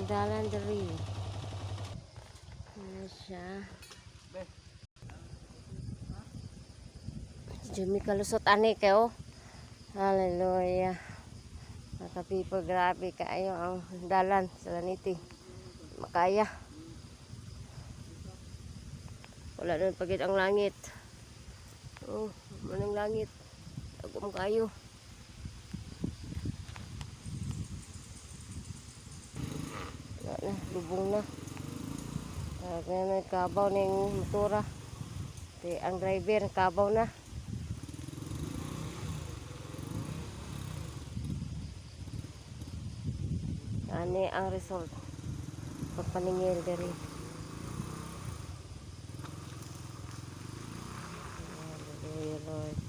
dalan diri. Ano siya? Jumi kalusot ani kayo. Hallelujah. Mga people, grabe kaayo ang dalan sa Laniti. Makaya. Wala na pagit ang langit. Oh, manang langit. Agum kayo. Wala na, lubong na. Kaya may kabaw ng motora. Ang driver, kabaw na. Ani ang result. Pagpaningil diri. Hallelujah, Lord.